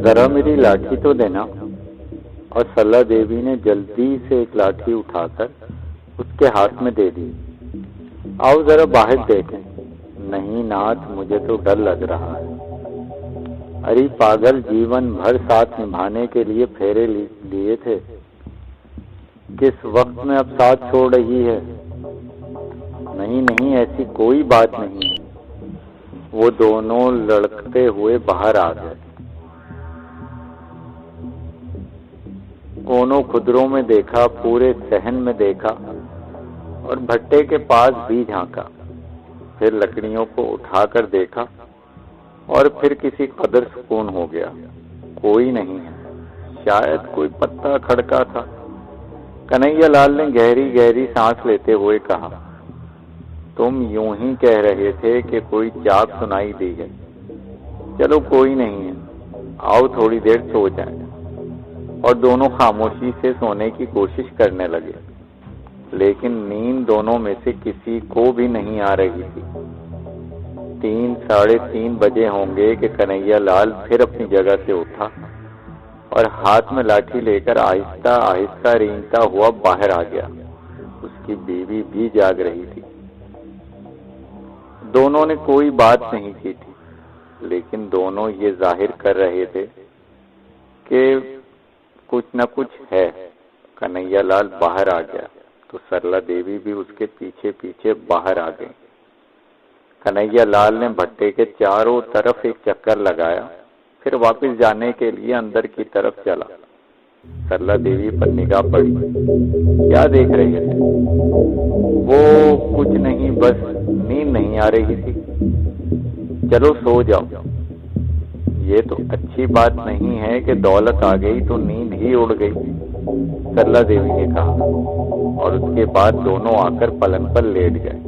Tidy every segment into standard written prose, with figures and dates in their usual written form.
जरा मेरी लाठी तो देना। और सरला देवी ने जल्दी से एक लाठी उठाकर उसके हाथ में दे दी। आओ जरा बाहर देखें। नहीं नाथ, मुझे तो डर लग रहा है। अरे पागल, जीवन भर साथ निभाने के लिए फेरे लिए थे, किस वक्त में अब साथ छोड़ रही है। नहीं नहीं, ऐसी कोई बात नहीं है। वो दोनों लड़कते हुए बाहर आ गए। कोनों खुदरों में देखा, पूरे सहन में देखा और भट्टे के पास भी झांका। फिर लकड़ियों को उठाकर देखा और फिर किसी कदर सुकून हो गया। कोई नहीं है, शायद कोई पत्ता खड़का था। कन्हैया लाल ने गहरी गहरी सांस लेते हुए कहा, तुम यूं ही कह रहे थे कि कोई चाक सुनाई दी है। चलो कोई नहीं है, आओ थोड़ी देर सो जाए। और दोनों खामोशी से सोने की कोशिश करने लगे, लेकिन नींद दोनों में से किसी को भी नहीं आ रही थी। 3-3:30 बजे होंगे कि कन्हैया लाल फिर अपनी जगह से उठा और हाथ में लाठी लेकर आहिस्ता आहिस्ता रेंगता हुआ बाहर आ गया। उसकी बीवी भी जाग रही थी। दोनों ने कोई बात नहीं की थी, लेकिन दोनों ये जाहिर कर रहे थे कि कुछ न कुछ है। कन्हैया लाल बाहर आ गया तो सरला देवी भी उसके पीछे पीछे बाहर आ गई। कन्हैया लाल ने भट्टे के चारों तरफ एक चक्कर लगाया, फिर वापस जाने के लिए अंदर की तरफ चला। सरला देवी पर निगाह पड़ी। क्या देख रही थे? वो कुछ नहीं, बस नींद नहीं आ रही थी। चलो सो जाओ। ये तो अच्छी बात नहीं है कि दौलत आ गई तो नींद ही उड़ गई, सरला देवी ने कहा। और उसके बाद दोनों आकर पलंग पर लेट गए।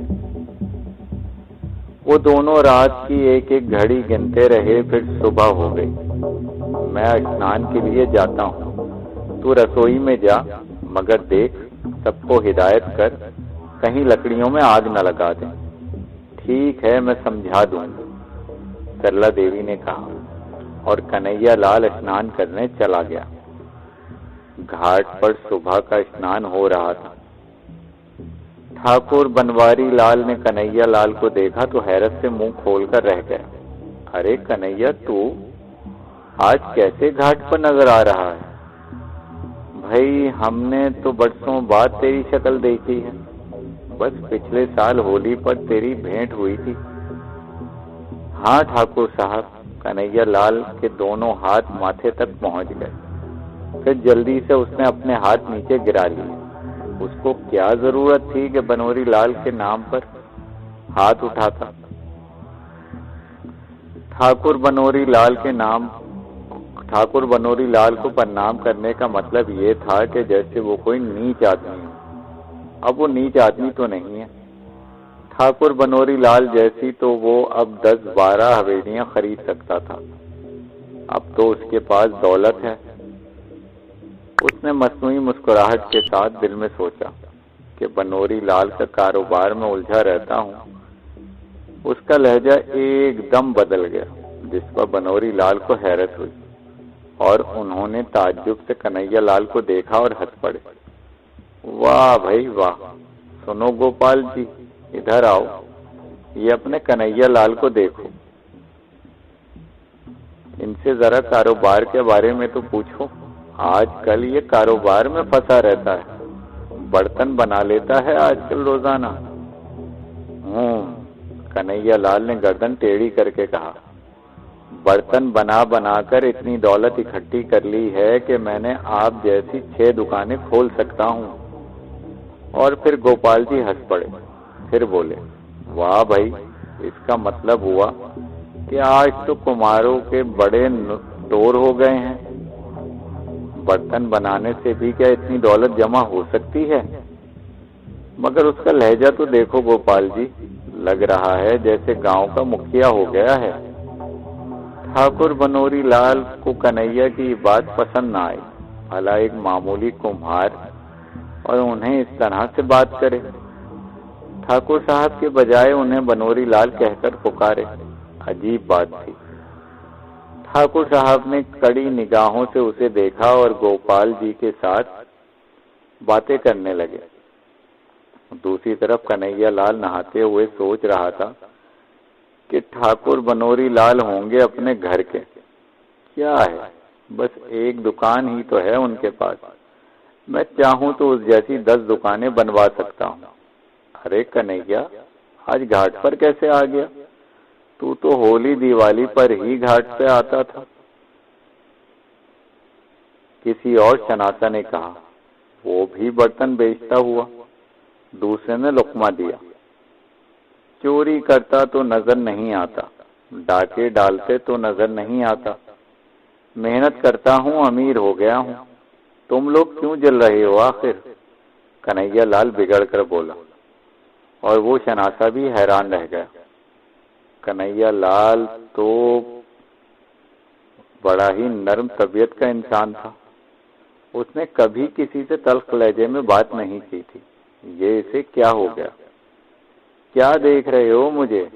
वो दोनों रात की एक एक घड़ी गिनते रहे, फिर सुबह हो गई। मैं स्नान के लिए जाता हूँ, तू रसोई में जा, मगर देख सबको हिदायत कर, कहीं लकड़ियों में आग न लगा दे। ठीक है, मैं समझा दूंगी, सरला देवी ने कहा। और कन्हैया लाल स्नान करने चला गया। घाट पर सुबह का स्नान हो रहा था। ठाकुर बनवारी लाल ने कन्हैया लाल को देखा तो हैरत से मुंह खोलकर रह गया। अरे कन्हैया, तू आज कैसे घाट पर नजर आ रहा है? भाई, हमने तो बरसों बाद तेरी शक्ल देखी है। बस पिछले साल होली पर तेरी भेंट हुई थी। हाँ ठाकुर साहब। कन्हैया लाल के दोनों हाथ माथे तक पहुंच गए। फिर जल्दी से उसने अपने हाथ नीचे गिरा लिए। उसको क्या जरूरत थी कि बनोरी लाल के नाम पर हाथ उठाता? ठाकुर बनोरी लाल को प्रणाम करने का मतलब ये था कि जैसे वो कोई नीच आदमी हो। अब वो नीच आदमी तो नहीं है। ठाकुर बनोरी लाल जैसी तो वो अब 10-12 हवेलियां खरीद सकता था। अब तो उसके पास दौलत है। उसने मसनूई मुस्कुराहट के साथ दिल में सोचा कि बनोरी लाल का कारोबार में उलझा रहता हूँ। उसका लहजा एकदम बदल गया, जिस पर बनोरी लाल को हैरत हुई और उन्होंने ताज्जुब से कन्हैया लाल को देखा और हंस पड़े। वाह भाई वाह! सुनो गोपाल जी, इधर आओ, ये अपने कन्हैया लाल को देखो। इनसे जरा कारोबार के बारे में तो पूछो। आजकल ये कारोबार में फंसा रहता है, बर्तन बना लेता है आजकल रोजाना। कन्हैया लाल ने गर्दन टेढ़ी करके कहा, बर्तन बना बनाकर इतनी दौलत इकट्ठी कर ली है कि मैंने आप जैसी 6 दुकानें खोल सकता हूँ। और फिर गोपाल जी हंस पड़े। फिर बोले, वाह भाई, इसका मतलब हुआ कि आज तो कुम्हारों के बड़े टोर हो गए हैं। बर्तन बनाने से भी क्या इतनी दौलत जमा हो सकती है? मगर उसका लहजा तो देखो गोपाल जी, लग रहा है जैसे गांव का मुखिया हो गया है। ठाकुर बनोरी लाल को कन्हैया की बात पसंद न आई। भला एक मामूली कुम्हार और उन्हें इस तरह से बात करे। ठाकुर साहब के बजाय उन्हें बनोरी लाल कहकर पुकारे। अजीब बात थी। ठाकुर साहब ने कड़ी निगाहों से उसे देखा और गोपाल जी के साथ बातें करने लगे। दूसरी तरफ कन्हैया लाल नहाते हुए सोच रहा था कि ठाकुर बनोरी लाल होंगे अपने घर के। क्या है, बस एक दुकान ही तो है उनके पास। मैं चाहूं तो उस जैसी 10 दुकानें बनवा सकता हूँ। अरे कन्हैया, आज घाट पर कैसे आ गया? तू तो होली दिवाली पर ही घाट पे आता था। किसी और शनासा ने कहा। वो भी बर्तन बेचता हुआ। दूसरे ने लुकमा दिया। चोरी करता तो नजर नहीं आता, डाके डालते तो नजर नहीं आता। मेहनत करता हूँ, अमीर हो गया हूँ। तुम लोग क्यों जल रहे हो आखिर? कन्हैया लाल बिगड़ कर बोला और वो शनासा भी हैरान रह गया। कन्हैया लाल तो बड़ा ही नर्म तबीयत का इंसान था। उसने कभी किसी से तल्ख लहजे में बात नहीं की थी। ये इसे क्या हो गया? क्या देख रहे हो मुझे?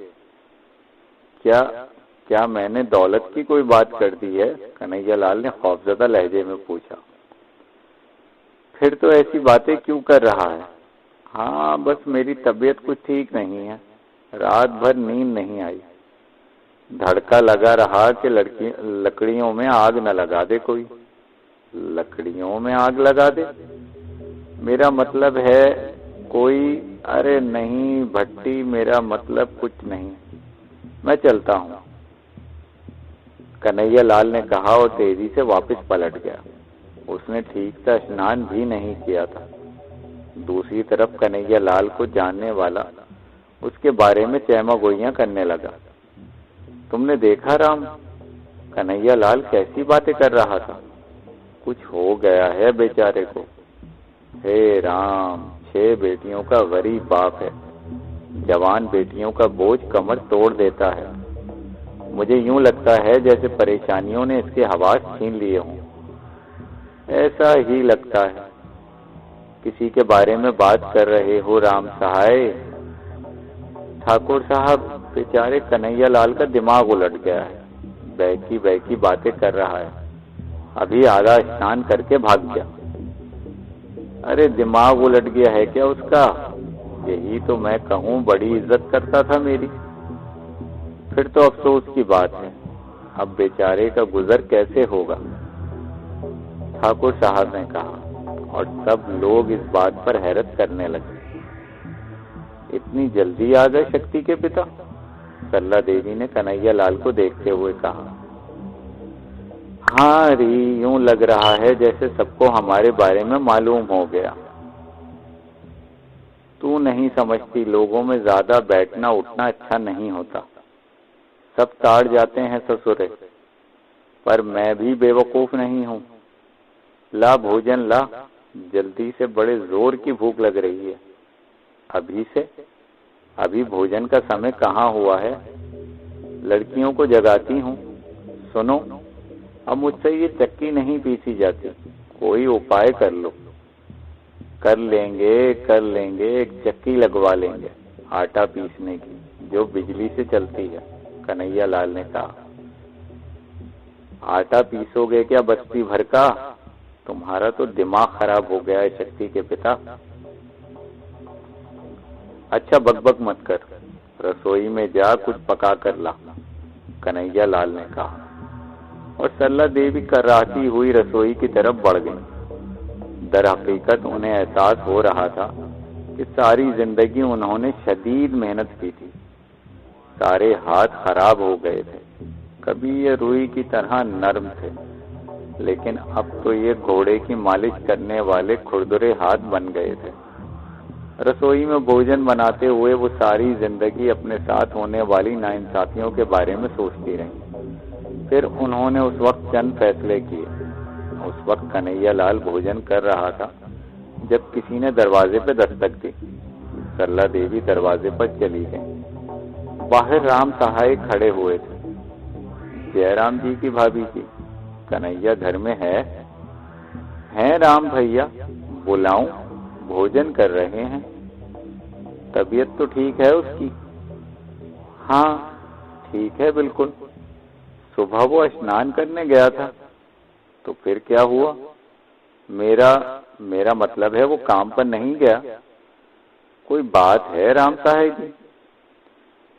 क्या मैंने दौलत की कोई बात कर दी है? कन्हैया लाल ने खौफजदा लहजे में पूछा। फिर तो ऐसी बातें क्यों कर रहा है? हाँ, बस मेरी तबीयत कुछ ठीक नहीं है। रात भर नींद नहीं आई। धड़का लगा रहा कि लकड़ियों में आग न लगा दे कोई। लकड़ियों में आग लगा दे? मेरा मतलब है कोई। अरे नहीं भट्टी, मेरा मतलब कुछ नहीं। मैं चलता हूँ, कन्हैया लाल ने कहा और तेजी से वापस पलट गया। उसने ठीक से स्नान भी नहीं किया था। दूसरी तरफ कन्हैया लाल को जानने वाला उसके बारे में चहमा गोइयां करने लगा। तुमने देखा राम, कन्हैया लाल कैसी बातें कर रहा था। कुछ हो गया है बेचारे को। हे राम, 6 बेटियों का गरीब बाप है। जवान बेटियों का बोझ कमर तोड़ देता है। मुझे यूं लगता है जैसे परेशानियों ने इसके हवास छीन लिए हों। ऐसा ही लगता है। किसी के बारे में बात कर रहे हो राम सहाय? ठाकुर साहब, बेचारे कन्हैया लाल का दिमाग उलट गया है। बहकी बहकी बातें कर रहा है। अभी आधा स्नान करके भाग गया। अरे दिमाग उलट गया है क्या उसका? यही तो मैं कहूँ, बड़ी इज्जत करता था मेरी। फिर तो अफसोस की बात है। अब बेचारे का गुजर कैसे होगा? ठाकुर साहब ने कहा और सब लोग इस बात पर हैरत करने लगे। इतनी जल्दी आ गए शक्ति के पिता? सरला देवी ने कन्हैया लाल को देखते हुए कहा। हाँ री, यूं लग रहा है जैसे सबको हमारे बारे में मालूम हो गया। तू नहीं समझती, लोगों में ज्यादा बैठना उठना अच्छा नहीं होता। सब ताड़ जाते हैं ससुरे। पर मैं भी बेवकूफ नहीं हूँ। ला भोजन ला, जल्दी से, बड़े जोर की भूख लग रही है। अभी से? अभी भोजन का समय कहाँ हुआ है? लड़कियों को जगाती हूँ। सुनो, अब मुझसे ये चक्की नहीं पीसी जाती। कोई उपाय कर लो। कर लेंगे, एक चक्की लगवा लेंगे आटा पीसने की, जो बिजली से चलती है, कन्हैया लाल ने कहा। आटा पीसोगे क्या बस्ती भर का? तुम्हारा तो दिमाग खराब हो गया है शक्ति के पिता। अच्छा बकबक मत कर, रसोई में जा, कुछ पका कर ला, कन्हैया लाल ने कहा। और सरला देवी कराहती हुई रसोई की तरफ बढ़ गई। दर हकीकत उन्हें एहसास हो रहा था कि सारी जिंदगी उन्होंने शदीद मेहनत की थी। सारे हाथ खराब हो गए थे। कभी ये रुई की तरह नरम थे, लेकिन अब तो ये घोड़े की मालिश करने वाले खुरदुरे हाथ बन गए थे। रसोई में भोजन बनाते हुए वो सारी जिंदगी अपने साथ होने वाली नाइंसाफियों के बारे में सोचती रही। फिर उन्होंने उस वक्त चंद फैसले किए। उस वक्त कन्हैया लाल भोजन कर रहा था जब किसी ने दरवाजे पर दस्तक दी। सरला देवी दरवाजे पर चली गई। बाहर राम सहाय खड़े हुए थे। जयराम जी की भाभी जी, कन्हैया घर में है राम भैया, बुलाऊं? भोजन कर रहे हैं। तबीयत तो ठीक है उसकी? हाँ ठीक है बिल्कुल। सुबह वो स्नान करने गया था। तो फिर क्या हुआ? मेरा मतलब है वो काम पर नहीं गया। कोई बात है राम साहब जी?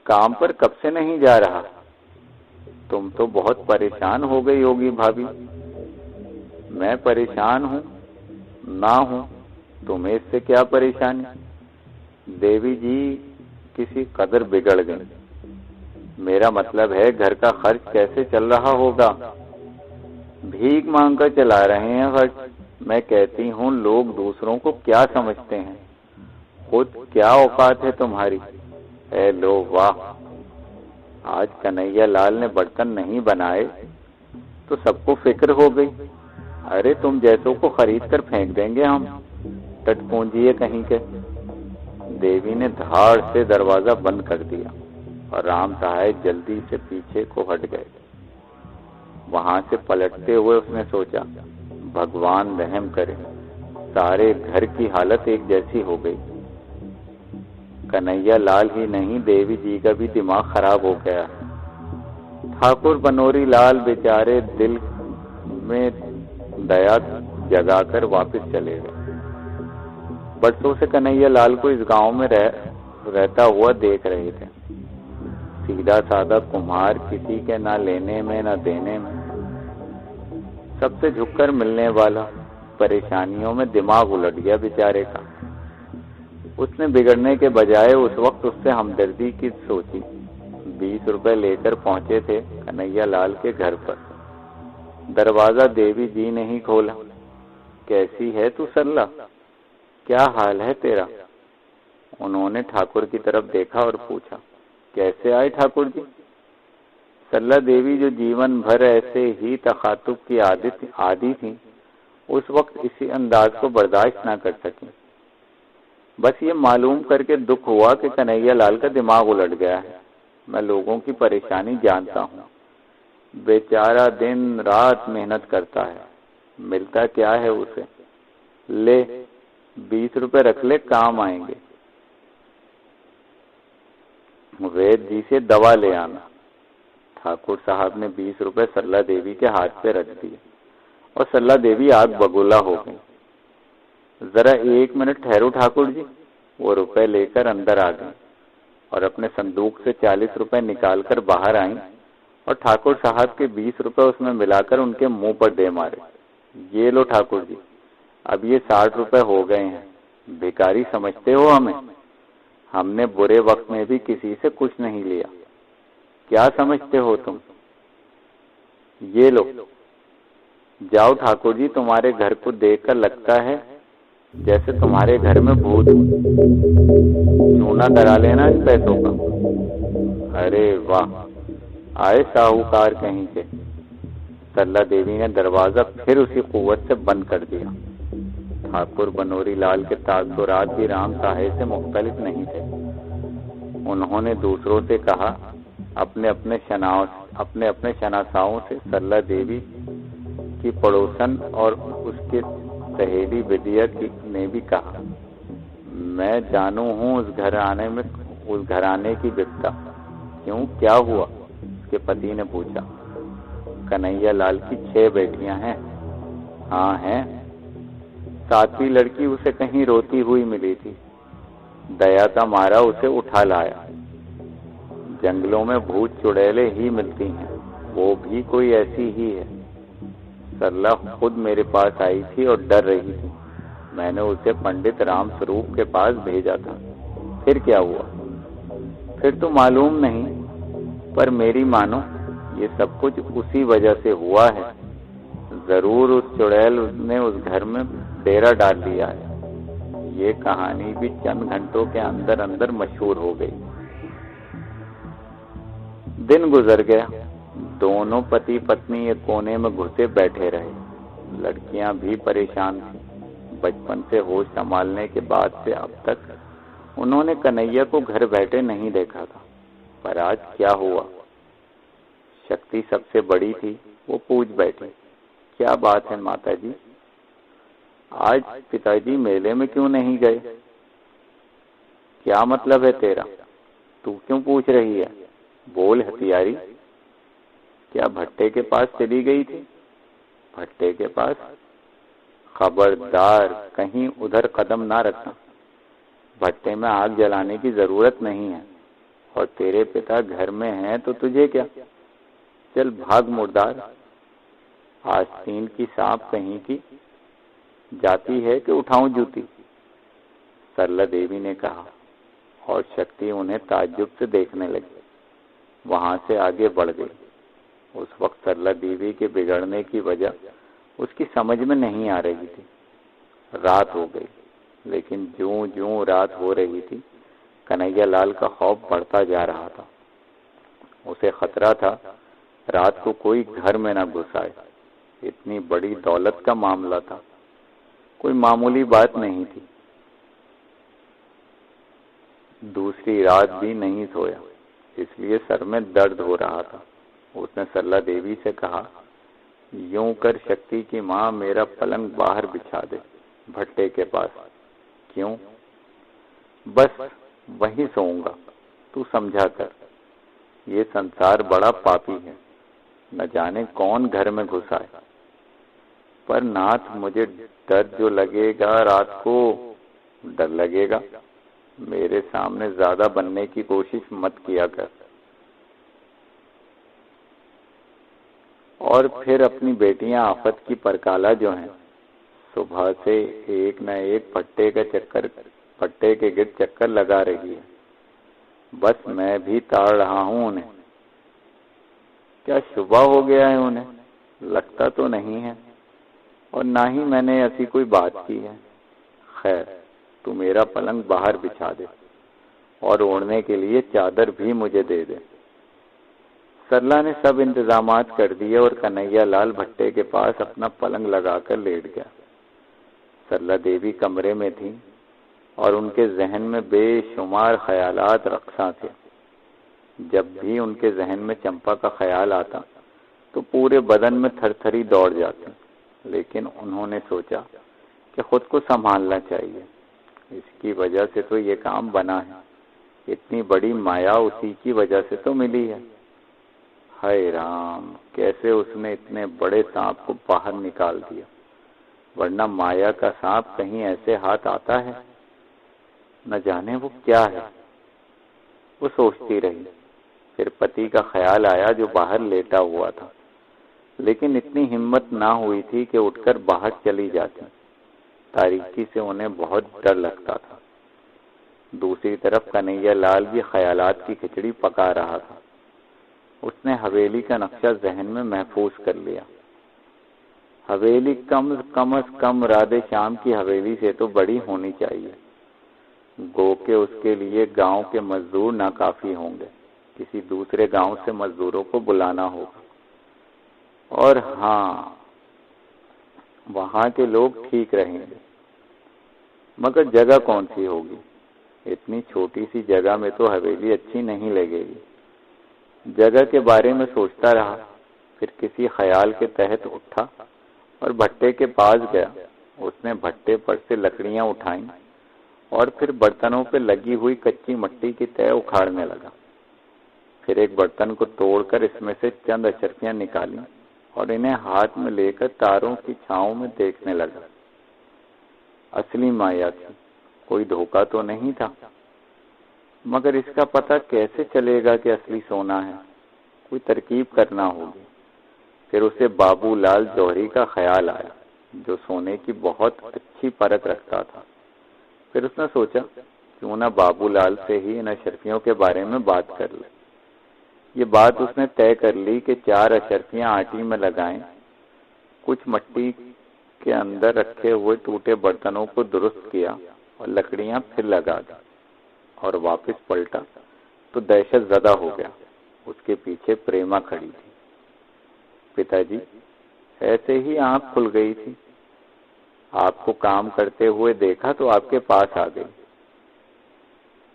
काम पर कब से नहीं जा रहा? तुम तो बहुत परेशान हो गई होगी भाभी। मैं परेशान हूँ ना हूँ, तुम्हें इससे क्या परेशानी? देवी जी किसी कदर बिगड़ गई। मेरा मतलब है घर का खर्च कैसे चल रहा होगा? भीख मांगकर चला रहे हैं खर्च। मैं कहती हूँ लोग दूसरों को क्या समझते हैं, खुद क्या औकात है तुम्हारी? ए लो वाह, आज कन्हैया लाल ने बर्तन नहीं बनाए तो सबको फिक्र हो गई। अरे तुम जैसों को खरीद कर फेंक देंगे हम, टटपूंजिए कहीं के। देवी ने धाड़ से दरवाजा बंद कर दिया और राम साहब जल्दी से पीछे को हट गए। वहां से पलटते हुए उसने सोचा, भगवान रहम करे, सारे घर की हालत एक जैसी हो गई। कन्हैया लाल ही नहीं, देवी जी का भी दिमाग खराब हो गया। ठाकुर बनोरी लाल बेचारे दिल में दया जगाकर वापस चले गए। बरसों से कन्हैया लाल को इस गांव में रहता हुआ देख रहे थे। सीधा साधा कुम्हार, किसी के ना लेने में ना देने में, सबसे झुककर मिलने वाला। परेशानियों में दिमाग उलट गया बेचारे का। उसने बिगड़ने के बजाय उस वक्त उससे हमदर्दी की सोची। 20 रुपए लेकर पहुंचे थे कन्हैया लाल के घर पर। दरवाजा देवी जी ने ही खोला। कैसी है तू सरला, क्या हाल है तेरा? उन्होंने ठाकुर की तरफ देखा और पूछा, कैसे आए ठाकुर जी? सरला देवी जो जीवन भर ऐसे ही तखातुब की आदी थी, उस वक्त इसी अंदाज को बर्दाश्त ना कर सकी। बस ये मालूम करके दुख हुआ कि कन्हैया लाल का दिमाग उलट गया है। मैं लोगों की परेशानी जानता हूँ। बेचारा दिन रात मेहनत करता है, मिलता क्या है उसे? ले 20 रुपए रख ले, काम आएंगे। वैद्य जी से दवा ले आना। ठाकुर साहब ने 20 रुपए सरला देवी के हाथ पे रख दिए और सरला देवी आग बगुला हो गई। जरा 1 मिनट ठहरो ठाकुर जी। वो रुपए लेकर अंदर आ गई और अपने संदूक से 40 रुपए निकालकर बाहर आई और ठाकुर साहब के 20 रुपए उसमें मिलाकर उनके मुंह पर दे मारे। ये लो ठाकुर जी, अब ये 60 रुपए हो गए हैं। भिखारी समझते हो हमें? हमने बुरे वक्त में भी किसी से कुछ नहीं लिया। क्या समझते हो तुम? ये लो, जाओ ठाकुर जी, तुम्हारे घर को देखकर लगता है जैसे तुम्हारे घर में भूत। चूना करा लेना इन पैसों का। अरे वाह, आए साहूकार कहीं के। सरला देवी ने दरवाजा फिर उसी कुव्वत से बंद कर दिया। ठाकुर बनोरी लाल के तासुरात भी राम साहब से मुख्तलिफ नहीं थे। उन्होंने दूसरों से कहा, अपने अपने शनासाओं से सरला देवी की पड़ोसन और उसके सहेली विद्या ने भी कहा, मैं जानू हूँ उस घराने की विपदा। क्यों, क्या हुआ? उसके पति ने पूछा। कन्हैया लाल की 6 बेटियां हैं। हाँ हैं। 7वीं लड़की उसे कहीं रोती हुई मिली थी। दया का मारा उसे उठा लाया। जंगलों में भूत चुड़ैले ही मिलती हैं, वो भी कोई ऐसी ही है। सरला खुद मेरे पास आई थी और डर रही थी। मैंने उसे पंडित राम स्वरूप के पास भेजा था। फिर क्या हुआ? फिर तो मालूम नहीं, पर मेरी मानो ये सब कुछ उसी वजह से हुआ है। जरूर उस चुड़ैल ने उस घर में डेरा डाल लिया है। ये कहानी भी चंद घंटों के अंदर अंदर मशहूर हो गई। दिन गुजर गया। दोनों पति पत्नी एक कोने में घुसे बैठे रहे। लड़कियां भी परेशान थी। बचपन से होश संभालने के बाद से अब तक उन्होंने कन्हैया को घर बैठे नहीं देखा था। पर आज क्या हुआ? शक्ति सबसे बड़ी थी, वो पूछ बैठी, क्या बात है माता जी? आज पिताजी मेले में क्यों नहीं गए? क्या मतलब है तेरा? तू क्यों पूछ रही है? बोल हथियारी। क्या भट्टे के पास चली गई थी? भट्टे के पास? खबरदार, कहीं उधर कदम ना रखना। भट्टे में आग जलाने की जरूरत नहीं है, और तेरे पिता घर में हैं तो तुझे क्या। चल भाग मुर्दार। आस्तीन की सांप कहीं की, जाती है कि उठाऊं जूती? सरला देवी ने कहा, और शक्ति उन्हें ताज्जुब से देखने लगी। वहां से आगे बढ़ गई। उस वक्त सरला देवी के बिगड़ने की वजह उसकी समझ में नहीं आ रही थी। रात हो गई, लेकिन ज्यों ज्यों रात हो रही थी, कन्हैया लाल का खौफ बढ़ता जा रहा था। उसे खतरा था रात को कोई घर में न घुस आए। इतनी बड़ी दौलत का मामला था, कोई मामूली बात नहीं थी। दूसरी रात भी नहीं सोया, इसलिए सर में दर्द हो रहा था। उसने सरला देवी से कहा, यूं कर शक्ति की माँ, मेरा पलंग बाहर बिछा दे, भट्टे के पास। क्यों? बस वहीं सोऊंगा, तू समझा कर। ये संसार बड़ा पापी है, न जाने कौन घर में घुस आए। पर नाथ, मुझे डर जो लगेगा रात को। डर लगेगा? मेरे सामने ज्यादा बनने की कोशिश मत किया कर। और फिर अपनी बेटियां आफत की परकाला जो हैं, सुबह से एक न एक पट्टे के गिर्द चक्कर लगा रही है। बस मैं भी ताड़ रहा हूं उन्हें। क्या सुबह हो गया है उन्हें? लगता तो नहीं है, और ना ही मैंने ऐसी कोई बात की है। खैर, तू मेरा पलंग बाहर बिछा दे, और ओढ़ने के लिए चादर भी मुझे दे दे। सरला ने सब इंतजामात कर दिए, और कन्हैया लाल भट्टे के पास अपना पलंग लगाकर लेट गया। सरला देवी कमरे में थी, और उनके जहन में बेशुमार ख्यालात रक्सा थे। जब भी उनके जहन में चंपा का ख्याल आता तो पूरे बदन में थरथरी दौड़ जाती। लेकिन उन्होंने सोचा कि खुद को संभालना चाहिए। इसकी वजह से तो ये काम बना है। इतनी बड़ी माया उसी की वजह से तो मिली है। हाय राम, कैसे उसने इतने बड़े सांप को बाहर निकाल दिया, वरना माया का सांप कहीं ऐसे हाथ आता है? न जाने वो क्या है। वो सोचती रही। फिर पति का ख्याल आया, जो बाहर लेटा हुआ था, लेकिन इतनी हिम्मत ना हुई थी कि उठकर बाहर चली जाती। तारीकी से उन्हें बहुत डर लगता था। दूसरी तरफ कन्हैया लाल भी ख्यालात की खिचड़ी पका रहा था। उसने हवेली का नक्शा जहन में महफूज कर लिया। हवेली कम से कम राधे श्याम की हवेली से तो बड़ी होनी चाहिए। गो के उसके लिए गांव के मजदूर नाकाफी होंगे। किसी दूसरे गांव से मजदूरों को बुलाना होगा। और हाँ, वहां के लोग ठीक रहेंगे, मगर जगह कौन सी होगी? इतनी छोटी सी जगह में तो हवेली अच्छी नहीं लगेगी। जगह के बारे में सोचता रहा, फिर किसी ख्याल के तहत उठा और भट्टे के पास गया। उसने भट्टे पर से लकड़ियां उठाई और फिर बर्तनों पर लगी हुई कच्ची मिट्टी की तह उखाड़ने लगा। फिर एक बर्तन को तोड़कर इसमें से चंद अशर्फियां निकाली और इन्हें हाथ में लेकर तारों की छांव में देखने लगा। असली माया थी, कोई धोखा तो नहीं था। मगर इसका पता कैसे चलेगा कि असली सोना है? कोई तरकीब करना होगी। फिर उसे बाबूलाल जौहरी का ख्याल आया, जो सोने की बहुत अच्छी परख रखता था। फिर उसने सोचा, क्यों ना बाबूलाल से ही इन अशर्फियों के बारे में बात कर ले। ये बात उसने तय कर ली कि 4 अशर्फियां आटी में लगाएं, कुछ मिट्टी के अंदर रखे हुए टूटे बर्तनों को दुरुस्त किया और लकड़ियां फिर लगा दी और वापस पलटा तो दहशत ज़दा हो गया। उसके पीछे प्रेमा खड़ी थी। पिताजी, ऐसे ही आंख खुल गई थी। आपको काम करते हुए देखा तो आपके पास आ गई।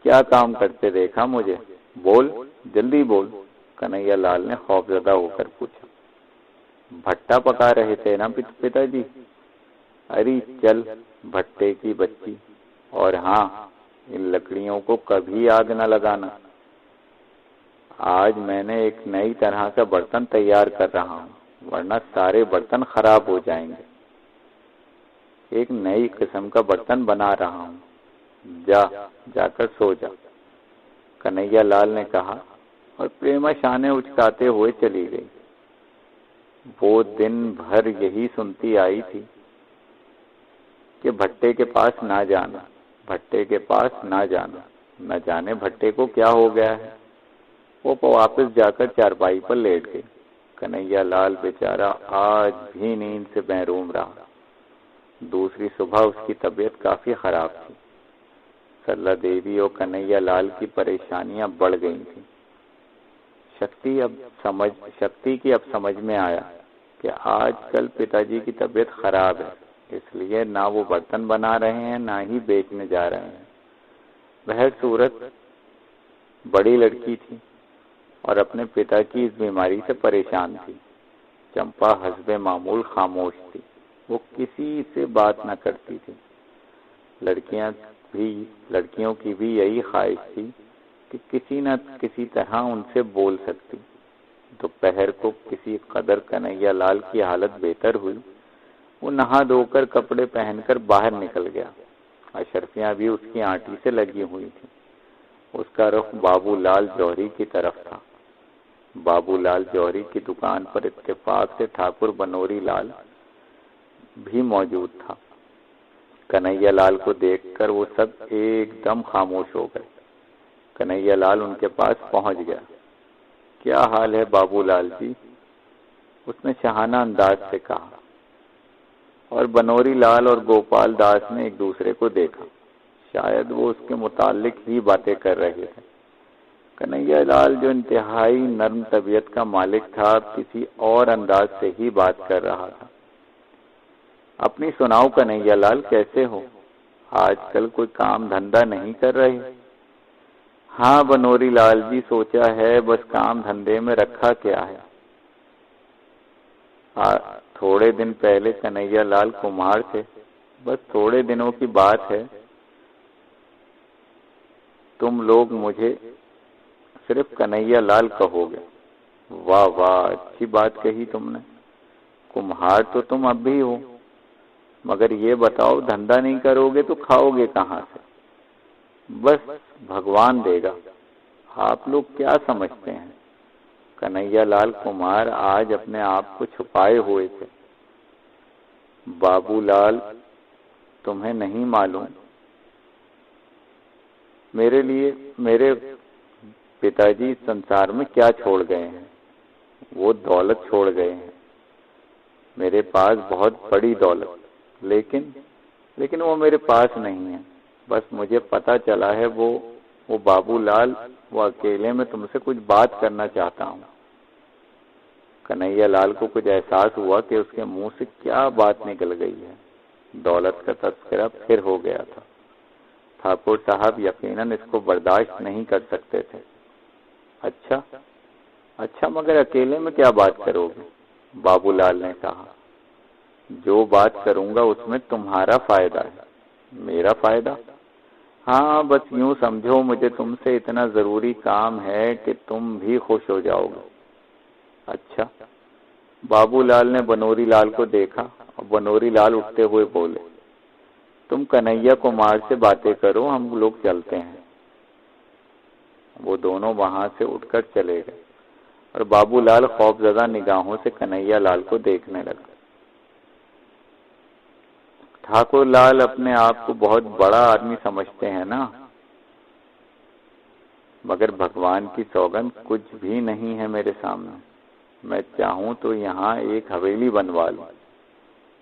क्या काम करते देखा मुझे? बोल, जल्दी बोल, कन्हैया लाल ने खौफजदा होकर पूछा। भट्टा पका रहे थे ना पिताजी? अरे चल, भट्टे की बच्ची। और हाँ, इन लकड़ियों को कभी आग न लगाना। आज मैंने एक नई तरह का बर्तन तैयार कर रहा हूँ, वरना सारे बर्तन खराब हो जाएंगे। एक नई किस्म का बर्तन बना रहा हूँ, जाकर सो जा, कन्हैया लाल ने कहा और प्रेमा शाने उचकाते हुए चली गई। वो दिन भर यही सुनती आई थी कि भट्टे के पास ना जाना, भट्टे के पास ना जाना, न जाने भट्टे को क्या हो गया है। वो वापस जाकर चारपाई पर लेट गई। कन्हैया लाल बेचारा आज भी नींद से महरूम रहा। दूसरी सुबह उसकी तबीयत काफी खराब थी। सरला देवी और कन्हैया लाल की परेशानियां बढ़ गई थी। शक्ति की अब समझ में आया कि आजकल पिताजी की तबीयत खराब है, इसलिए ना वो बर्तन बना रहे हैं, ना ही बेचने जा रहे हैं। वह सूरत बड़ी लड़की थी और अपने पिता की इस बीमारी से परेशान थी। चंपा हस्बे मामूल खामोश थी, वो किसी से बात न करती थी। लड़कियों की भी यही ख्वाहिश थी कि किसी न किसी तरह उनसे बोल सकती। दोपहर को किसी कदर कन्हैया लाल की हालत बेहतर हुई। वो नहा धोकर कपड़े पहनकर बाहर निकल गया। अशरफियां भी उसकी आंटी से लगी हुई थी। उसका रुख बाबूलाल जौहरी की तरफ था। बाबूलाल जौहरी की दुकान पर इत्तेफाक से ठाकुर बनोरी लाल भी मौजूद था। कन्हैया लाल को देखकर वो सब एकदम खामोश हो गए। कन्हैया लाल उनके पास पहुंच गया। क्या हाल है बाबूलाल जी? उसने शहाना अंदाज से कहा। और बनोरी लाल और गोपाल दास ने एक दूसरे को देखा। शायद वो उसके मुतालिक ही बातें कर रहे थे। कन्हैया लाल जो इंतहाई नर्म तबीयत का मालिक था, किसी और अंदाज से ही बात कर रहा था। अपनी सुनाओ कन्हैया लाल, कैसे हो? आजकल कोई काम धंधा नहीं कर रहे? हाँ बनोरी लाल जी, सोचा है, बस काम धंधे में रखा क्या है। थोड़े दिन पहले कन्हैया लाल कुम्हार थे, बस थोड़े दिनों की बात है। तुम लोग मुझे सिर्फ कन्हैया लाल कहोगे। वाह वाह, अच्छी बात कही तुमने। कुम्हार तो तुम अब भी हो, मगर ये बताओ, धंधा नहीं करोगे तो खाओगे कहाँ से? बस भगवान देगा। आप लोग क्या समझते हैं? कन्हैया लाल कुमार आज अपने आप को छुपाए हुए थे। बाबूलाल, तुम्हें नहीं मालूम, मेरे पिताजी इस संसार में क्या छोड़ गए हैं। वो दौलत छोड़ गए हैं। मेरे पास बहुत बड़ी दौलत, लेकिन वो मेरे पास नहीं है। बस मुझे पता चला है वो बाबूलाल, वो अकेले में तुमसे कुछ बात करना चाहता हूँ। कन्हैया लाल को कुछ एहसास हुआ कि उसके मुंह से क्या बात निकल गई है। दौलत का तस्करा फिर हो गया था। ठाकुर साहब यकीनन इसको बर्दाश्त नहीं कर सकते थे। अच्छा, मगर अकेले में क्या बात करोगे? बाबूलाल ने कहा। जो बात करूंगा उसमें तुम्हारा फायदा है। मेरा फायदा? हाँ, बस यूं समझो, मुझे तुमसे इतना जरूरी काम है कि तुम भी खुश हो जाओगे। अच्छा। बाबूलाल ने बनोरी लाल को देखा और बनोरी लाल उठते हुए बोले, तुम कन्हैया कुमार से बातें करो, हम लोग चलते हैं। वो दोनों वहां से उठकर चले गए और बाबूलाल खौफजदा निगाहों से कन्हैया लाल को देखने लगा। ठाकुर लाल अपने आप को बहुत बड़ा आदमी समझते हैं ना, मगर भगवान की सौगंध कुछ भी नहीं है मेरे सामने। मैं चाहूं तो यहाँ एक हवेली बनवा लूं,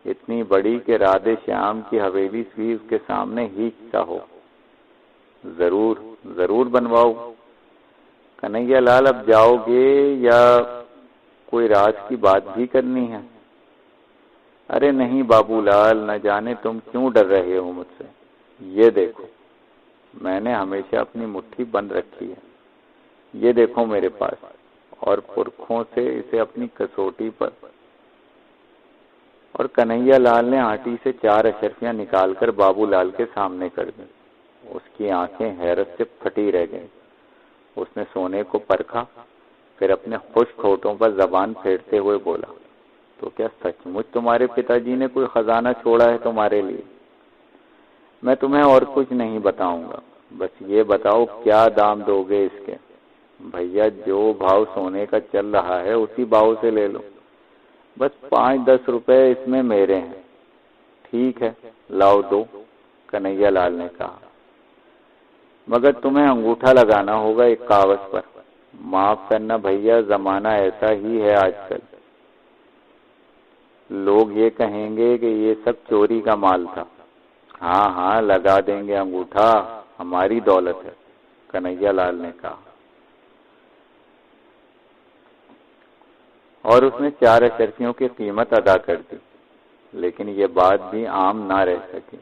इतनी बड़ी कि राधे श्याम की हवेली भी उसके सामने ही सा हो। जरूर बनवाओ। कन्हैया लाल, अब जाओगे या कोई राज की बात भी करनी है? अरे नहीं बाबूलाल, न जाने तुम क्यों डर रहे हो मुझसे। ये देखो, मैंने हमेशा अपनी मुट्ठी बंद रखी है। ये देखो मेरे पास, और पुरखों से इसे अपनी कसौटी पर। और कन्हैया लाल ने आटी से 4 अशर्फियां निकालकर बाबूलाल के सामने कर दी। उसकी आंखें हैरत से फटी रह गईं। उसने सोने को परखा, फिर अपने खुश्क होठों पर जबान फेरते हुए बोला, तो क्या सचमुच तुम्हारे पिताजी ने कोई खजाना छोड़ा है तुम्हारे लिए? मैं तुम्हें और कुछ नहीं बताऊंगा, बस ये बताओ क्या दाम दोगे इसके? भैया जो भाव सोने का चल रहा है उसी भाव से ले लो, बस 5-10 रुपए इसमें मेरे हैं। ठीक है, लाओ दो, कन्हैया लाल ने कहा, मगर तुम्हें अंगूठा लगाना होगा एक कागज पर। माफ करना भैया, जमाना ऐसा ही है आजकल। लोग ये कहेंगे कि ये सब चोरी का माल था। हाँ हाँ, लगा देंगे अंगूठा, हमारी दौलत है, कन्हैया लाल ने कहा। और उसने 4 अशर्फियों की कीमत अदा कर दी। लेकिन ये बात भी आम ना रह सकी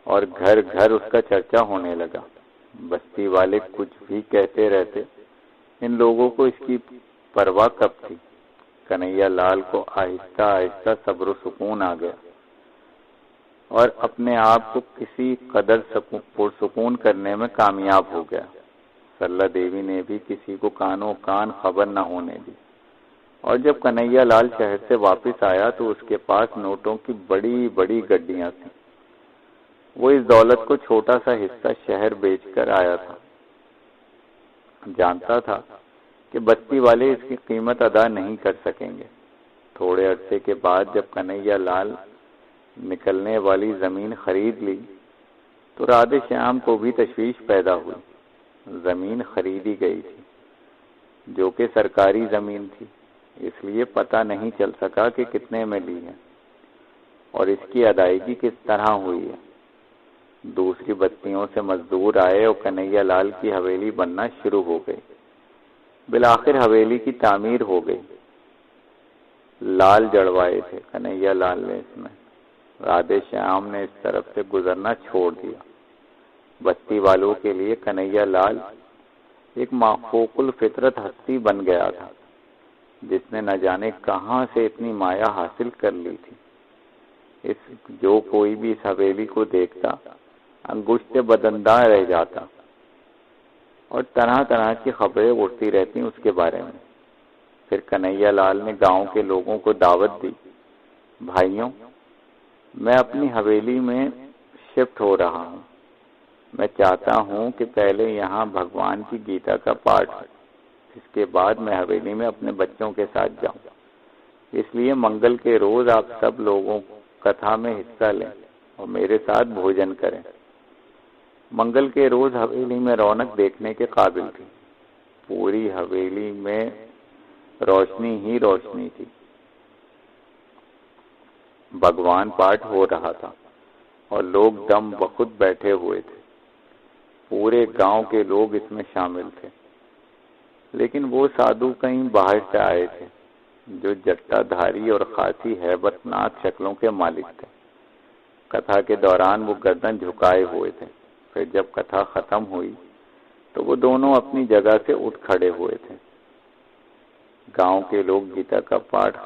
और घर घर उसका चर्चा होने लगा। बस्ती वाले कुछ भी कहते रहते, इन लोगों को इसकी परवाह कब थी। कन्हैया लाल को आहिस्ता आहिस्ता सब्र सुकून आ गया और अपने आप को किसी कदर पुरसुकून करने में कामयाब हो गया। सरला देवी ने भी किसी को कानों कान खबर न होने दी। और जब कन्हैया लाल शहर से वापस आया तो उसके पास नोटों की बड़ी बड़ी गड्डियां थी। वो इस दौलत को छोटा सा हिस्सा शहर बेचकर आया था। जानता था कि बस्ती वाले इसकी कीमत अदा नहीं कर सकेंगे। थोड़े अरसे के बाद जब कन्हैया लाल निकलने वाली जमीन खरीद ली तो राधे श्याम को भी तशवीश पैदा हुई। जमीन खरीदी गई थी, जो कि सरकारी जमीन थी, इसलिए पता नहीं चल सका कि कितने में ली है और इसकी अदायगी किस तरह हुई है। दूसरी बस्तियों से मजदूर आए और कन्हैया लाल की हवेली बनना शुरू हो गई। बिलाखिर हवेली की तामीर हो गई। लाल जड़वाए थे कन्हैया लाल ने इसमें। राधे श्याम ने इस तरफ से गुजरना छोड़ दिया। बस्ती वालों के लिए कन्हैया लाल एक माखूकुल फितरत हस्ती बन गया था, जिसने न जाने कहां से इतनी माया हासिल कर ली थी। जो कोई भी इस हवेली को देखता अंगुष्ठ बदनदार रह जाता और तरह तरह की खबरें उड़ती रहती उसके बारे में। फिर कन्हैया लाल ने गांव के लोगों को दावत दी, भाइयों, मैं अपनी हवेली में शिफ्ट हो रहा हूं। मैं चाहता हूं कि पहले यहाँ भगवान की गीता का पाठ हो, इसके बाद मैं हवेली में अपने बच्चों के साथ जाऊं। इसलिए मंगल के रोज आप सब लोगों कथा में हिस्सा लें और मेरे साथ भोजन करें। मंगल के रोज हवेली में रौनक देखने के काबिल थी। पूरी हवेली में रोशनी ही रोशनी थी। भगवान पाठ हो रहा था और लोग दम बखुद बैठे हुए थे। पूरे गांव के लोग इसमें शामिल थे। लेकिन वो साधु कहीं बाहर से आए थे, जो जट्टाधारी और खासी हैबतनाक शक्लों के मालिक थे। कथा के दौरान वो गर्दन झुकाए हुए थे। फिर जब कथा खत्म हुई तो वो दोनों अपनी जगह से उठ खड़े हुए थे। गांव के लोगों गीता का पाठ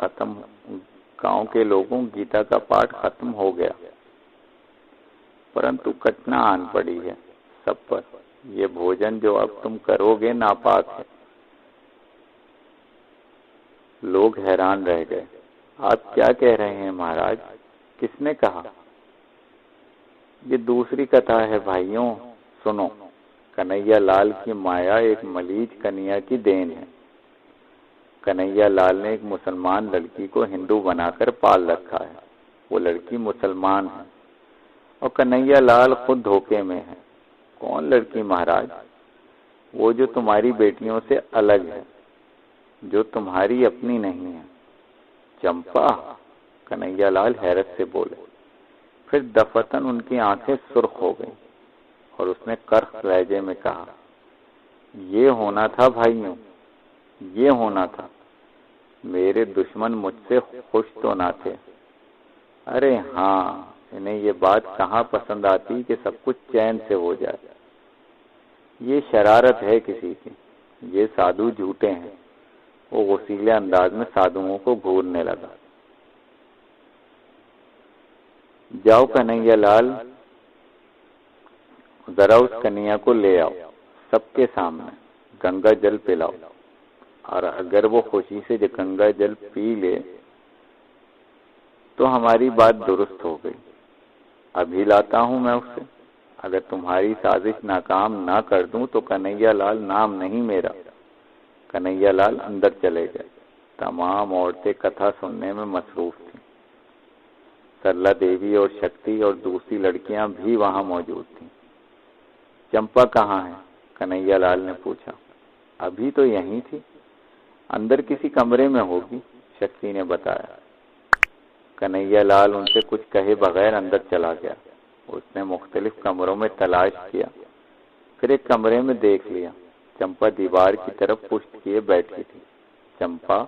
खत्म हो गया, परंतु कटना आन पड़ी है सब पर। ये भोजन जो अब तुम करोगे नापाक है। लोग हैरान रह गए। आप क्या कह रहे हैं महाराज? किसने कहा? ये दूसरी कथा है भाइयों, सुनो। कन्हैया लाल की माया एक मलीज कन्या की देन है। कन्हैया लाल ने एक मुसलमान लड़की को हिंदू बनाकर पाल रखा है। वो लड़की मुसलमान है और कन्हैया लाल खुद धोखे में है। कौन लड़की महाराज? वो जो तुम्हारी बेटियों से अलग है, जो तुम्हारी अपनी नहीं है। चंपा? कन्हैया लाल हैरत से बोले। फिर दफतन उनकी आंखें सुर्ख हो गईं और उसने कर्क लहजे में कहा, ये होना था भाइयों, ये होना था। मेरे दुश्मन मुझसे खुश तो ना थे। अरे हाँ, इन्हें ये बात कहाँ पसंद आती कि सब कुछ चैन से हो जाए। ये शरारत है किसी की। ये साधु झूठे हैं। वो वसीले अंदाज में साधुओं को घूरने लगा। जाओ कन्हैया लाल, जरा उस कन्या को ले आओ, सबके सामने गंगा जल पिलाओ, और अगर वो खुशी से जो गंगा जल पी ले तो हमारी बात दुरुस्त हो गई। अभी लाता हूं मैं उसे। अगर तुम्हारी साजिश नाकाम ना कर दूं तो कन्हैया लाल नाम नहीं मेरा। कन्हैया लाल अंदर चले गए। तमाम औरतें कथा सुनने में मसरूफ थीं। सरला देवी और शक्ति और दूसरी लड़कियां भी वहां मौजूद थीं। चंपा कहाँ है? कन्हैया लाल ने पूछा। अभी तो यहीं थी, अंदर किसी कमरे में होगी, शक्ति ने बताया। कन्हैया लाल उनसे कुछ कहे बगैर अंदर चला गया। उसने मुख्तलिफ कमरों में तलाश किया, फिर एक कमरे में देख लिया। चंपा दीवार की तरफ पुष्ट किए बैठी थी। चंपा,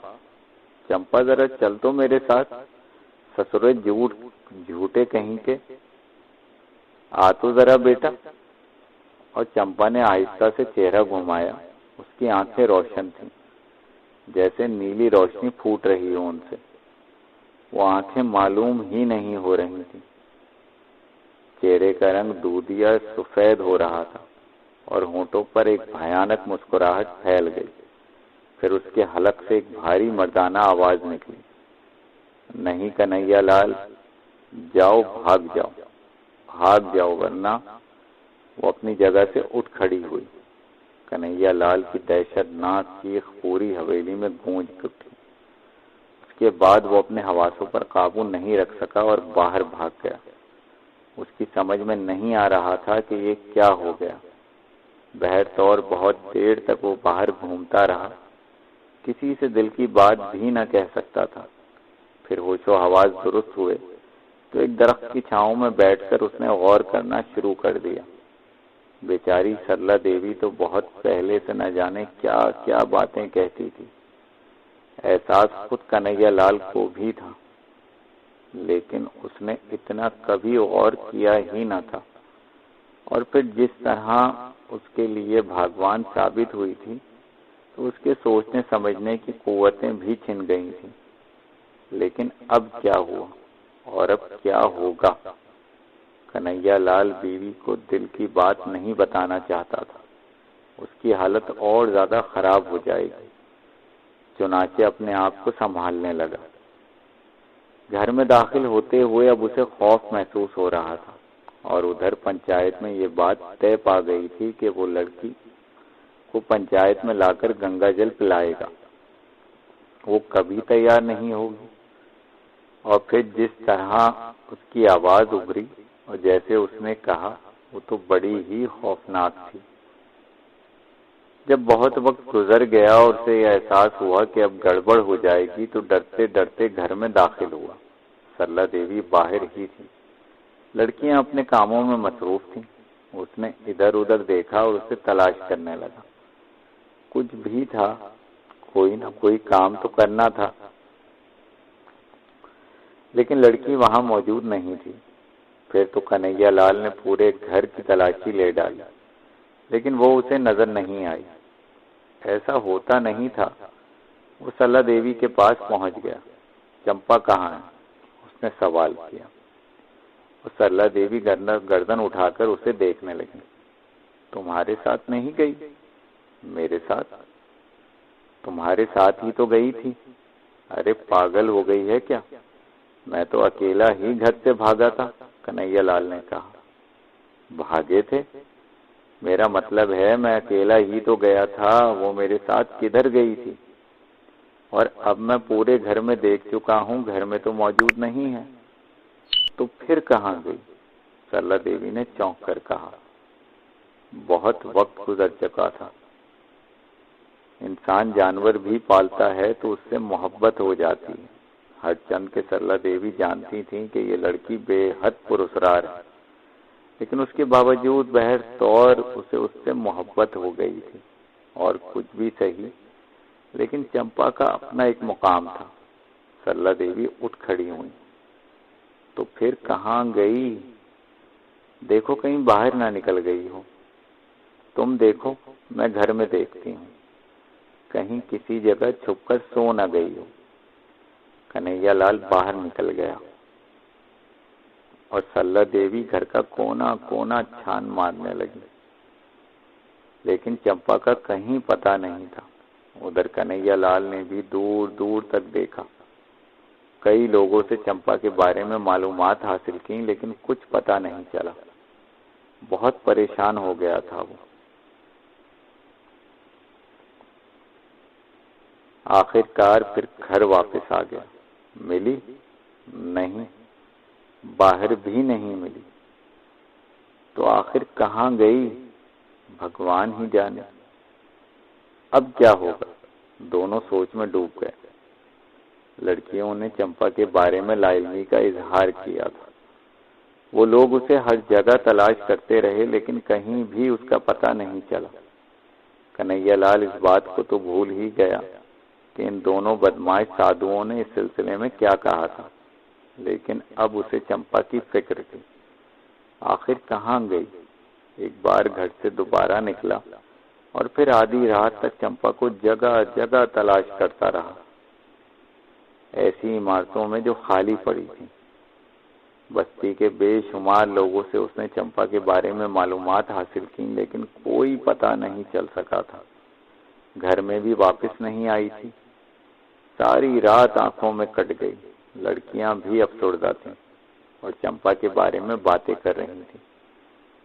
चंपा जरा चल तो मेरे साथ। ससुरे झूठे कहीं के, आ तो जरा बेटा। और चंपा ने आहिस्ता से चेहरा घुमाया। उसकी आंखें रोशन थीं, जैसे नीली रोशनी फूट रही हो उनसे। वो आंखें मालूम ही नहीं हो रही थी। चेहरे का रंग दूधिया सफेद हो रहा था और होंठों पर एक भयानक मुस्कुराहट फैल गई। फिर उसके हलक से एक भारी मर्दाना आवाज निकली, नहीं कन्हैया लाल, जाओ, भाग जाओ, भाग जाओ, वरना। वो अपनी जगह से उठ खड़ी हुई। कन्हैया लाल की दहशतनाक चीख पूरी हवेली में गूंज उठी। उसके बाद वो अपने हवासों पर काबू नहीं रख सका और बाहर भाग गया। उसकी समझ में नहीं आ रहा था कि ये क्या हो गया। बहरतौर बहुत देर तक वो बाहर घूमता रहा, किसी से दिल की बात भी न कह सकता था। फिर होशो हवास दुरुस्त हुए तो एक दरख्त की छांव में बैठकर उसने गौर करना शुरू कर दिया। बेचारी सरला देवी तो बहुत पहले से न जाने क्या क्या बातें कहती थी। एहसास खुद कन्हैया लाल को भी था, लेकिन उसने इतना कभी गौर किया ही न था। और फिर जिस तरह उसके लिए भगवान साबित हुई थी, तो उसके सोचने समझने की कुव्वतें भी छिन गई थी। लेकिन अब क्या हुआ और अब क्या होगा? कन्हैया लाल बीवी को दिल की बात नहीं बताना चाहता था। उसकी हालत और ज्यादा खराब हो जाएगी। चुनाचे अपने आप को संभालने लगा। घर में दाखिल होते हुए अब उसे खौफ महसूस हो रहा था, और उधर पंचायत में ये बात तय पा गई थी कि वो लड़की को पंचायत में लाकर गंगा जल पिलाएगा। वो कभी तैयार नहीं होगी। और फिर जिस तरह उसकी आवाज उभरी और जैसे उसने कहा, वो तो बड़ी ही खौफनाक थी। जब बहुत वक्त गुजर गया और उसे एहसास हुआ कि अब गड़बड़ हो जाएगी, तो डरते डरते घर में दाखिल हुआ। सरला देवी बाहर ही थी। लड़कियां अपने कामों में मसरूफ थीं। उसने इधर उधर देखा और उसे तलाश करने लगा। कुछ भी था, कोई ना कोई काम तो करना था, लेकिन लड़की वहां मौजूद नहीं थी। फिर तो कन्हैया लाल ने पूरे घर की तलाशी ले डाली, लेकिन वो उसे नजर नहीं आई। ऐसा होता नहीं था। वो सरला देवी के पास पहुंच गया। चंपा कहाँ है? उसने सवाल किया। वो सरला देवी गर्दन उठाकर उसे देखने लगी। तुम्हारे साथ नहीं गई? मेरे साथ? तुम्हारे साथ ही तो गई थी। अरे पागल हो गई है क्या? मैं तो अकेला ही घर से भागा था, कन्हैया लाल ने कहा। भागे थे? मेरा मतलब है मैं अकेला ही तो गया था, वो मेरे साथ किधर गई थी? और अब मैं पूरे घर में देख चुका हूँ, घर में तो मौजूद नहीं है। तो फिर कहाँ गई? सरला देवी ने चौंक कर कहा। बहुत वक्त गुजर चुका था। इंसान जानवर भी पालता है तो उससे मोहब्बत हो जाती है। हरचंद के सरला देवी जानती थी कि ये लड़की बेहद पुरस्कार है, लेकिन उसके बावजूद बहर तौर उसे उससे मोहब्बत हो गई थी। और कुछ भी सही, लेकिन चंपा का अपना एक मुकाम था। सरला देवी उठ खड़ी हुई। तो फिर कहाँ गई? देखो कहीं बाहर ना निकल गई हो। तुम देखो, मैं घर में देखती हूँ, कहीं किसी जगह छुपकर सो न गई हो। कन्हैया लाल बाहर निकल गया। और सल्ला देवी घर का कोना कोना छान मारने लगी, लेकिन चंपा का कहीं पता नहीं था। उधर कन्हैया लाल ने भी दूर दूर तक देखा, कई लोगों से चंपा के बारे में मालूमात हासिल की, लेकिन कुछ पता नहीं चला। बहुत परेशान हो गया था वो। आखिरकार फिर घर वापस आ गया। मिली नहीं, बाहर भी नहीं मिली, तो आखिर कहाँ गई भगवान ही जाने। अब क्या होगा, दोनों सोच में डूब गए। लड़कियों ने चंपा के बारे में लाइलमी का इजहार किया था। वो लोग उसे हर जगह तलाश करते रहे, लेकिन कहीं भी उसका पता नहीं चला। कन्हैया लाल इस बात को तो भूल ही गया कि इन दोनों बदमाश साधुओं ने इस सिलसिले में क्या कहा था, लेकिन अब उसे चंपा की फिक्र थी। आखिर कहाँ गई। एक बार घर से दोबारा निकला और फिर आधी रात तक चंपा को जगह जगह तलाश करता रहा, ऐसी इमारतों में जो खाली पड़ी थी। बस्ती के बेशुमार लोगों से उसने चंपा के बारे में मालूमात हासिल की, लेकिन कोई पता नहीं चल सका था। घर में भी वापस नहीं आई थी। सारी रात आंखों में कट गई। लड़कियां भी अफसुर्दा थीं और चंपा के बारे में बातें कर रही थीं।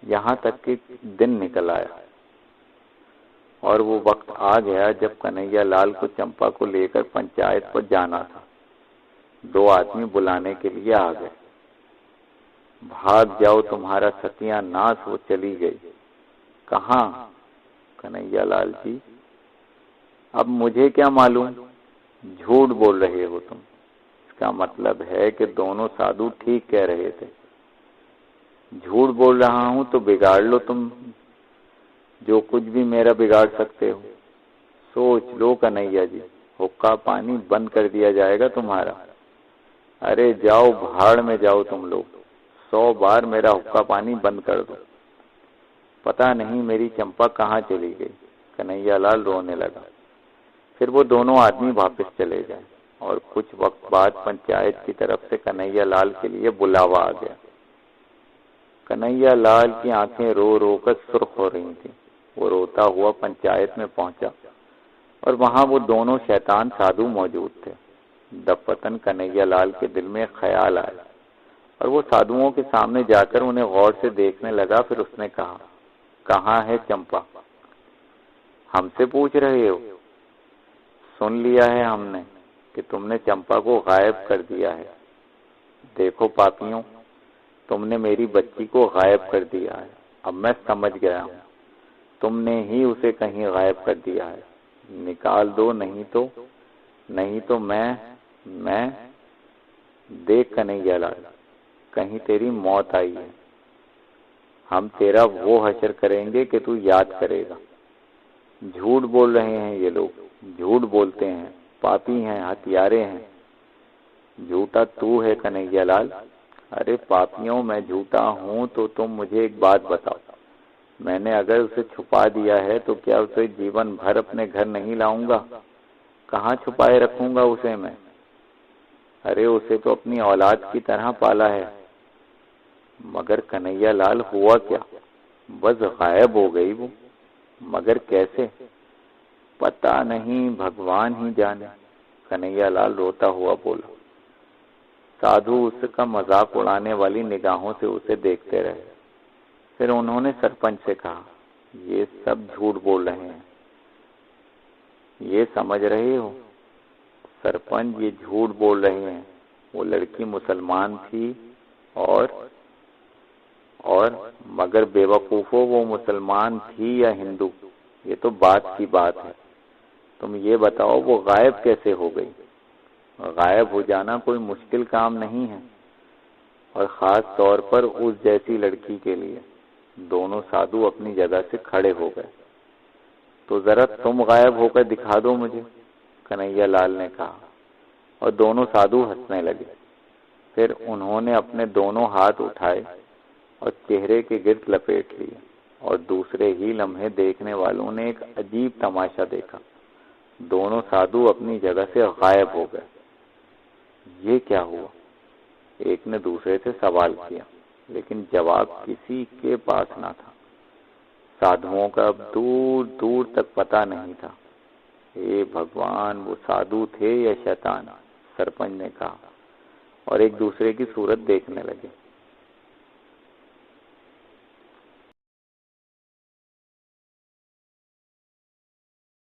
यहाँ तक कि दिन निकल आया और वो वक्त आ गया जब कन्हैया लाल को चंपा को लेकर पंचायत पर जाना था। 2 आदमी बुलाने के लिए आ गए। भाग जाओ, तुम्हारा सत्यानाश, वो चली गई। कहाँ? कन्हैया लाल जी, अब मुझे क्या मालूम, झूठ बोल रहे हो तुम। इसका मतलब है कि दोनों साधु ठीक कह रहे थे। झूठ बोल रहा हूं तो बिगाड़ लो तुम जो कुछ भी मेरा बिगाड़ सकते हो। सोच लो कन्हैया जी, हुक्का पानी बंद कर दिया जाएगा तुम्हारा। अरे जाओ, भाड़ में जाओ तुम लोग। 100 बार मेरा हुक्का पानी बंद कर दो। पता नहीं मेरी चंपा कहाँ चली गई। कन्हैया लाल रोने लगा। फिर वो दोनों आदमी वापस चले गए और कुछ वक्त बाद पंचायत की तरफ से कन्हैया लाल के लिए बुलावा आ गया। कन्हैया लाल की आंखें रो रो कर सुर्ख हो रही थीं। वो रोता हुआ पंचायत में पहुंचा और वहां वो दोनों शैतान साधु मौजूद थे। दफतन कन्हैया लाल के दिल में ख्याल आया और वो साधुओं के सामने जाकर उन्हें गौर से देखने लगा। फिर उसने कहा, कहाँ है चंपा? हमसे पूछ रहे हो? सुन लिया है हमने कि तुमने चंपा को गायब कर दिया है। देखो पापियों, तुमने मेरी बच्ची को गायब कर दिया है। अब मैं समझ गया हूँ, तुमने ही उसे कहीं गायब कर दिया है। निकाल दो, नहीं तो मैं देख कन्हैया लाल, कहीं तेरी मौत आई है। हम तेरा वो हश्र करेंगे कि तू याद करेगा। झूठ बोल रहे हैं ये लोग, झूठ बोलते हैं, पापी हैं, हत्यारे हैं। झूठा तू है कन्हैया लाल। अरे पापियों, मैं झूठा हूँ तो तुम मुझे एक बात बताओ, मैंने अगर उसे छुपा दिया है तो क्या उसे जीवन भर अपने घर नहीं लाऊंगा? कहाँ छुपाए रखूंगा उसे मैं? अरे उसे तो अपनी औलाद की तरह पाला है। मगर कन्हैया लाल हुआ क्या? बस गायब हो गई वो। मगर कैसे? पता नहीं, भगवान ही जाने। कन्हैया लाल रोता हुआ बोला। साधु उसका मजाक उड़ाने वाली निगाहों से उसे देखते रहे। फिर उन्होंने सरपंच से कहा, ये सब झूठ बोल रहे हैं, ये समझ रहे हो? सरपंच, ये झूठ बोल रहे हैं। वो लड़की मुसलमान थी और मगर बेवकूफो, वो मुसलमान थी या हिंदू, ये तो बात की बात है। तुम ये बताओ वो गायब कैसे हो गई? गायब हो जाना कोई मुश्किल काम नहीं है, और खास तौर पर उस जैसी लड़की के लिए। दोनों साधु अपनी जगह से खड़े हो गए। तो जरा तुम गायब होकर दिखा दो मुझे, कन्हैया लाल ने कहा, और दोनों साधु हंसने लगे। फिर उन्होंने अपने दोनों हाथ उठाए और चेहरे के गिर्द लपेट लिए, और दूसरे ही लम्हे देखने वालों ने एक अजीब तमाशा देखा। दोनों साधु अपनी जगह से गायब हो गए। ये क्या हुआ? एक ने दूसरे से सवाल किया, लेकिन जवाब किसी के पास ना था। साधुओं का अब दूर दूर तक पता नहीं था। हे भगवान, वो साधु थे या शैतान? सरपंच ने कहा, और एक दूसरे की सूरत देखने लगे।